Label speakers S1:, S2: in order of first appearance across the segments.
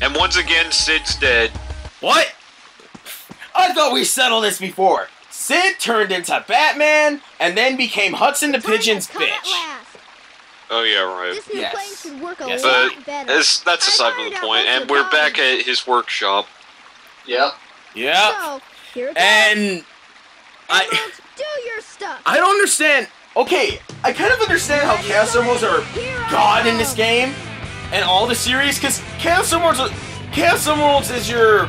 S1: And once again, Sid's dead.
S2: What? I thought we settled this before. Sid turned into Batman and then became Hudson the Pigeon's bitch.
S1: Oh yeah, right.
S3: This new plane should work a
S1: But
S3: lot better.
S1: that's aside from the point, and we're back at his workshop.
S4: Yep.
S2: Yeah.
S3: So, here it goes.
S2: And
S3: Emeralds, do your stuff.
S2: I don't understand. Okay, I kind of understand how Chaos Emeralds are God in this game and all the series, because Chaos Emeralds is your...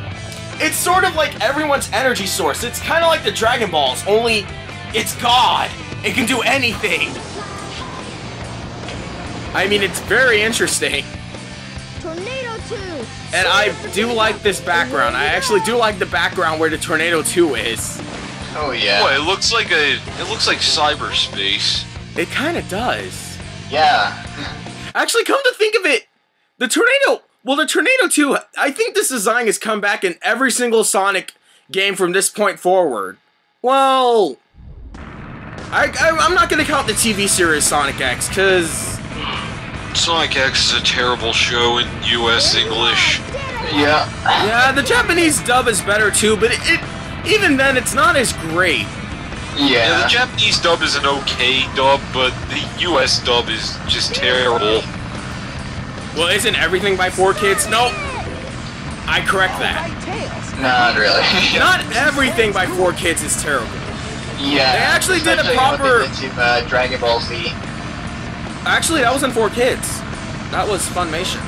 S2: It's sort of like everyone's energy source. It's kind of like the Dragon Balls, only it's God. It can do anything. I mean, it's very interesting.
S3: Tornado 2.
S2: And I do like this background. I actually do like the background where the Tornado 2 is.
S4: Oh yeah.
S1: What, it looks like cyberspace.
S2: It kind of does.
S4: Yeah.
S2: Actually, come to think of it, the Tornado 2, I think this design has come back in every single Sonic game from this point forward. Well, I'm not going to count the TV series Sonic X, because...
S1: Sonic X is a terrible show in US English.
S4: Yeah.
S2: Yeah, the Japanese dub is better too, but even then, it's not as great.
S1: Yeah, the Japanese dub is an okay dub, but the US dub is just terrible.
S2: Well, isn't everything by 4Kids? Nope. I correct that.
S4: Not really.
S2: Not everything by 4Kids is terrible.
S4: Yeah.
S2: They actually did a proper...
S4: Into, Dragon Ball Z.
S2: Actually, that wasn't 4Kids. That was Funimation.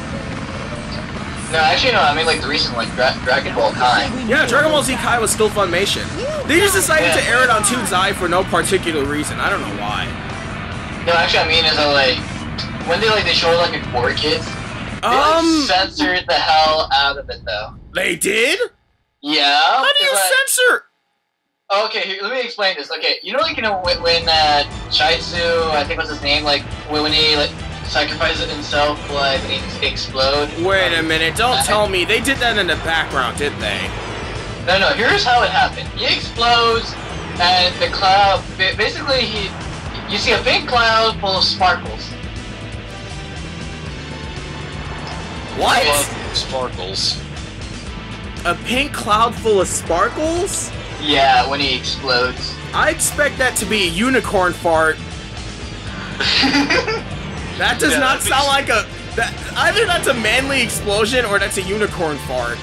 S4: No, actually no, I mean like the recent one, Dragon Ball Kai.
S2: Yeah, Dragon Ball Z Kai was still Funimation. They just decided to air it on Toonzai for no particular reason. I don't know why.
S4: No, actually I mean is that like, when they showed like in 4Kids, they censored the hell out of it though.
S2: They did?
S4: Yeah.
S2: How do you censor?
S4: Okay, here, let me explain this. Okay, you know when Shaitsu, I think was his name, like when he like sacrifices himself, like when he explode.
S2: Wait a minute, don't tell me they did that in the background, did they?
S4: No, here's how it happened. He explodes, and the cloud, basically you see a big cloud full of sparkles.
S2: What?
S1: Sparkles.
S2: A pink cloud full of sparkles?
S4: Yeah, when he explodes.
S2: I expect that to be a unicorn fart. That does not sound like a... either that's a manly explosion or that's a unicorn fart.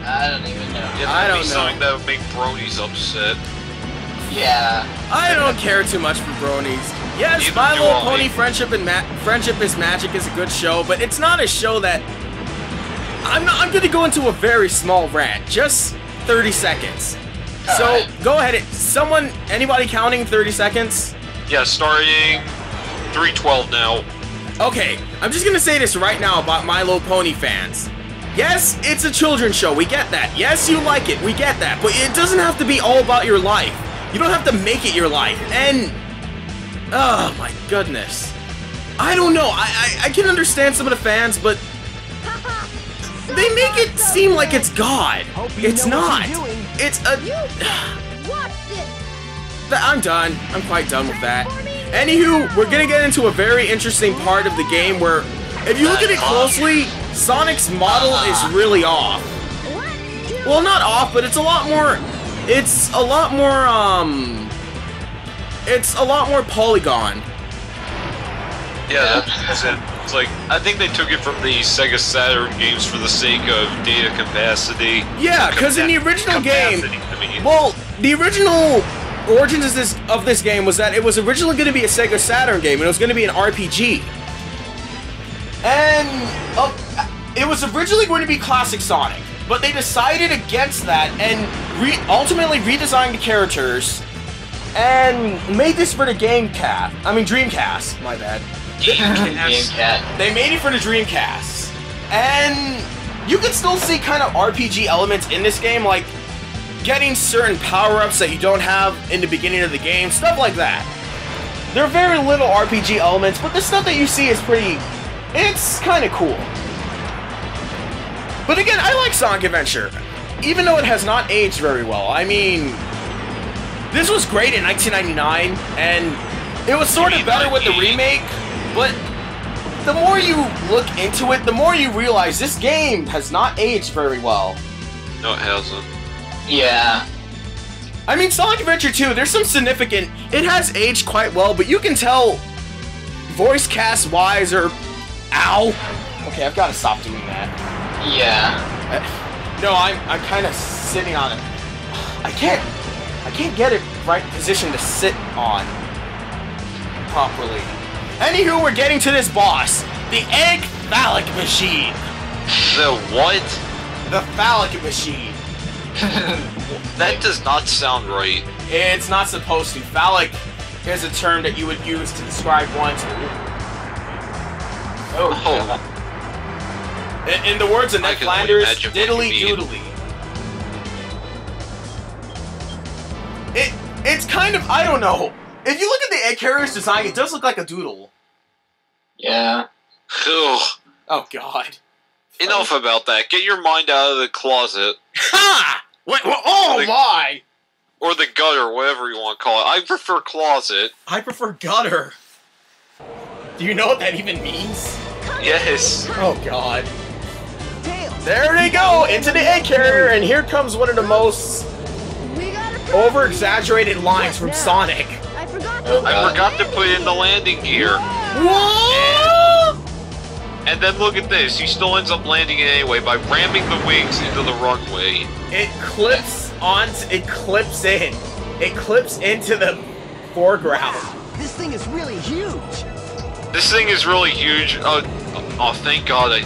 S4: I don't even know.
S1: Yeah,
S2: I don't know.
S1: Something that would make Bronies upset.
S4: Yeah.
S2: I don't care too much for Bronies. Yes, My Little Pony Friendship is Magic is a good show, but it's not a show that... I'm gonna go into a very small rant. Just 30 seconds. So, go ahead. Anybody counting 30 seconds?
S1: Yeah, starting 3:12 now.
S2: Okay, I'm just gonna say this right now about My Little Pony fans. Yes, it's a children's show, we get that. Yes, you like it, we get that. But it doesn't have to be all about your life. You don't have to make it your life. And... oh my goodness. I don't know, I can understand some of the fans, but... they make it seem like it's God. It's not. It's a... I'm done. I'm quite done with that. Anywho, we're gonna get into a very interesting part of the game where, if you look at it closely, Sonic's model is really off. Well, not off, but it's a lot more... It's a lot more polygon.
S1: Yeah, that's it. It's like, I think they took it from the Sega Saturn games for the sake of data capacity.
S2: Yeah, because in the original game... well, the original origins of this game was that it was originally going to be a Sega Saturn game, and it was going to be an RPG. And it was originally going to be classic Sonic, but they decided against that and ultimately redesigned the characters and made this for the Dreamcast, my bad.
S1: Dreamcast.
S2: They made it for the Dreamcast. And you can still see kind of RPG elements in this game, like getting certain power-ups that you don't have in the beginning of the game, stuff like that. There are very little RPG elements, but the stuff that you see is it's kind of cool. But again, I like Sonic Adventure, even though it has not aged very well. I mean, this was great in 1999, and it was sort of better with the remake, but the more you look into it, the more you realize this game has not aged very well.
S1: No, it hasn't.
S4: Yeah.
S2: I mean, Sonic Adventure 2, there's some significant... It has aged quite well, but you can tell voice cast-wise or... Ow! Okay, I've got to stop doing that.
S4: Yeah.
S2: No, I'm kind of sitting on it. I can't get it right position to sit on properly. Anywho, we're getting to this boss. The Egg Phallic Machine.
S1: The what?
S2: The Phallic Machine.
S1: That does not sound right.
S2: It's not supposed to. Phallic is a term that you would use to describe one's...
S1: Oh.
S2: In the words of Ned Flanders, diddly
S1: you mean.
S2: doodly. It's kind of, I don't know. If you look at the egg carrier's design, it does look like a doodle.
S4: Yeah.
S1: Ugh.
S2: Oh god.
S1: Enough about that. Get your mind out of the closet.
S2: Ha! Wait, oh my!
S1: Or the gutter, whatever you want to call it. I prefer closet.
S2: I prefer gutter. Do you know what that even means?
S1: Yes.
S2: Oh god. There they go, into the egg carrier, and here comes one of the most over-exaggerated lines from Sonic.
S3: I forgot
S1: I forgot to put in the landing gear.
S2: What?
S1: And then look at this. He still ends up landing it anyway by ramming the wings into the runway.
S2: It clips on. It clips in. It clips into the foreground.
S5: This thing is really huge.
S1: This thing is really huge. Oh, thank God I...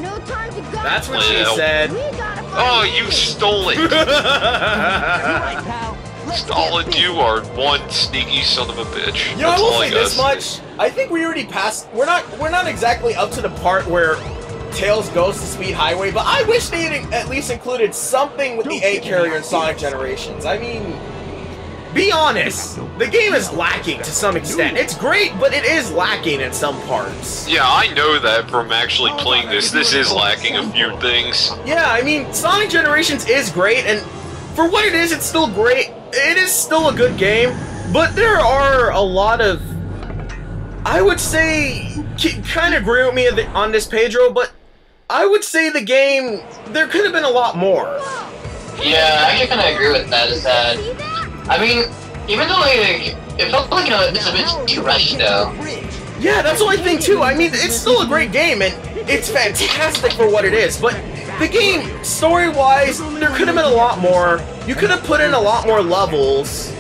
S3: No time to go.
S2: That's what she
S1: Well.
S2: said.
S3: We gotta find
S1: Oh, you stole it.
S5: Right, pal. Let's
S1: Stalin,
S5: get
S1: you are one sneaky son of a bitch.
S2: You know, I
S1: That's
S2: will
S1: all
S2: say
S1: gotta
S2: this much. I think we already passed. We're not exactly up to the part where Tails goes to Speed Highway, but I wish they had at least included something with the egg carrier in Sonic Generations. I mean, be honest, the game is lacking to some extent. It's great, but it is lacking in some parts.
S1: Yeah, I know that from actually playing this. This is lacking a few things.
S2: Yeah, I mean, Sonic Generations is great, and for what it is, it's still great. It is still a good game, but there are a lot of... I would say, kind of agree with me on this, Pedro, but I would say the game, there could have been a lot more.
S4: Yeah, I actually kind of agree with that. Is that, I mean, even though like, it felt like it's a bit too rushed though.
S2: Yeah, that's what I think too. I mean, it's still a great game, and it's fantastic for what it is, but the game, story-wise, there could have been a lot more. You could have put in a lot more levels.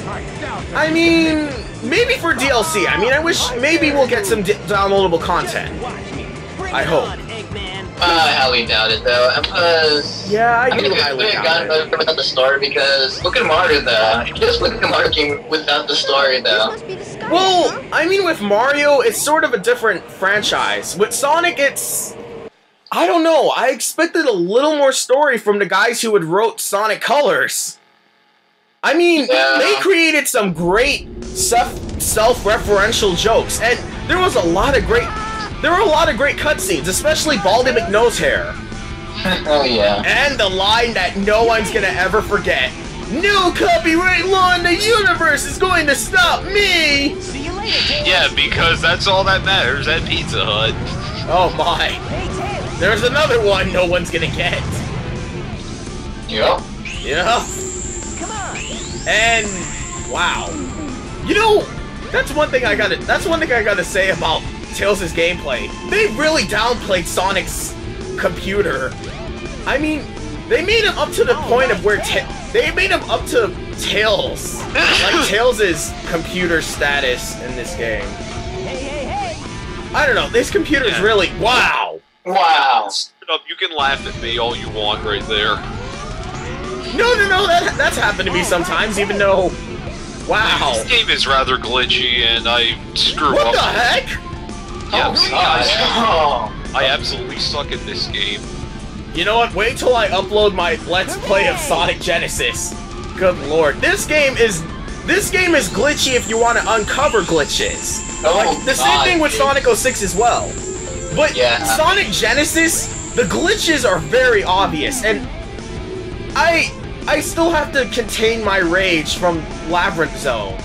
S2: I mean, maybe for DLC. I mean, I wish maybe we'll get some downloadable content. I hope.
S4: I highly doubt it though, because
S2: Yeah, I
S4: I mean,
S2: do
S4: we
S2: highly
S4: could have
S2: doubt
S4: gotten
S2: it.
S4: better without the story. Because look at Mario though. Just look at the Mario game without the story though.
S3: Must be the sky,
S2: Well,
S3: huh?
S2: I mean, with Mario, it's sort of a different franchise. With Sonic, it's... I don't know. I expected a little more story from the guys who had wrote Sonic Colors. I mean,
S4: Yeah.
S2: they created some great self-referential jokes, and there was a lot of great... There were a lot of great cutscenes, especially Baldy McNosehair.
S4: Oh yeah.
S2: And the line that no one's gonna ever forget. No copyright law in the universe is going to stop me!
S5: See you later, Tails.
S1: Yeah, because that's all that matters at Pizza Hut.
S2: Oh my.
S5: Hey, Tails.
S2: There's another one no one's gonna get.
S4: Yep.
S2: Yeah.
S5: Come on.
S2: And wow. You know, that's one thing I gotta say about Tails' gameplay. They really downplayed Sonic's computer. I mean, they made him up to the point of where they made him up to Tails. Like Tails' computer status in this game.
S5: Hey, hey, hey.
S2: I don't know, this computer is really wow.
S4: Wow.
S1: Shut up, you can laugh at me all you want right there.
S2: No, that's happened to me sometimes, even though wow.
S1: This game is rather glitchy and I screw
S2: What
S1: up.
S2: the heck?
S1: Yeah,
S4: Oh,
S1: see,
S4: God.
S1: I absolutely suck at this game.
S2: You know what? Wait till I upload my Let's Play of Sonic Genesis. Good lord. This game is glitchy if you want to uncover glitches.
S4: Oh,
S2: Like, the same
S4: God,
S2: thing with
S4: dude.
S2: Sonic 06 as well. But
S4: Yeah.
S2: Sonic Genesis, the glitches are very obvious, and I still have to contain my rage from Labyrinth Zone.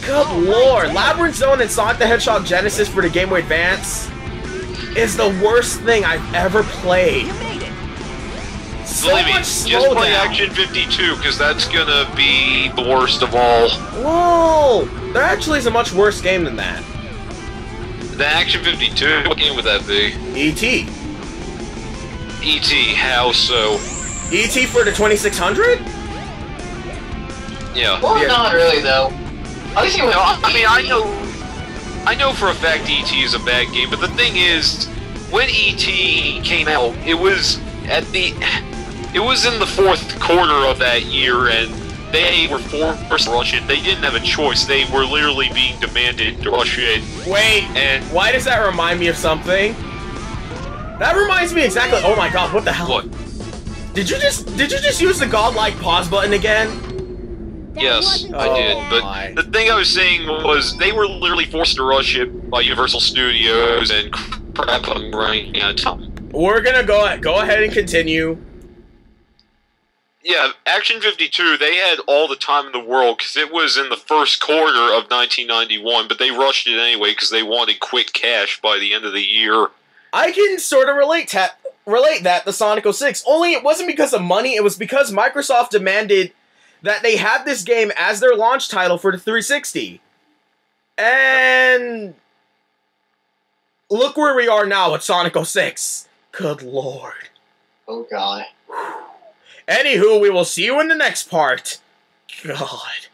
S2: Good lord. Labyrinth Zone and Sonic the Hedgehog Genesis for the Game Boy Advance is the worst thing I've ever played.
S5: You made it.
S2: So
S1: Believe me,
S2: much
S1: just play
S2: slowdown.
S1: Action 52, because that's gonna be the worst of all.
S2: Whoa! There actually is a much worse game than that.
S1: The Action 52, what game would that be?
S2: E.T.
S1: E.T., how so?
S2: E.T. for the 2600?
S1: Yeah.
S4: Well,
S2: Yeah.
S4: not really though. At least he was.
S1: No, I mean, I know for a fact E.T. is a bad game, but the thing is, when E.T. came out, it was in the fourth quarter of that year, and they were forced to rush it. They didn't have a choice. They were literally being demanded to rush it.
S2: Wait,
S1: And
S2: why does that remind me of something? That reminds me exactly. Oh my god, what the hell?
S1: what?
S2: Did you just use the godlike pause button again?
S1: Yes,
S3: wasn't
S1: I did.
S2: Oh
S1: But
S2: my.
S1: the thing I was saying was they were literally forced to rush it by Universal Studios and crap on running out of time.
S2: We're gonna go ahead and continue.
S1: Yeah, Action 52, they had all the time in the world because it was in the first quarter of 1991, but they rushed it anyway because they wanted quick cash by the end of the year.
S2: I can sort of relate that to Sonic 06. Only it wasn't because of money, it was because Microsoft demanded that they have this game as their launch title for the 360. And look where we are now with Sonic 06. Good lord.
S4: Oh god.
S2: Anywho, we will see you in the next part. God.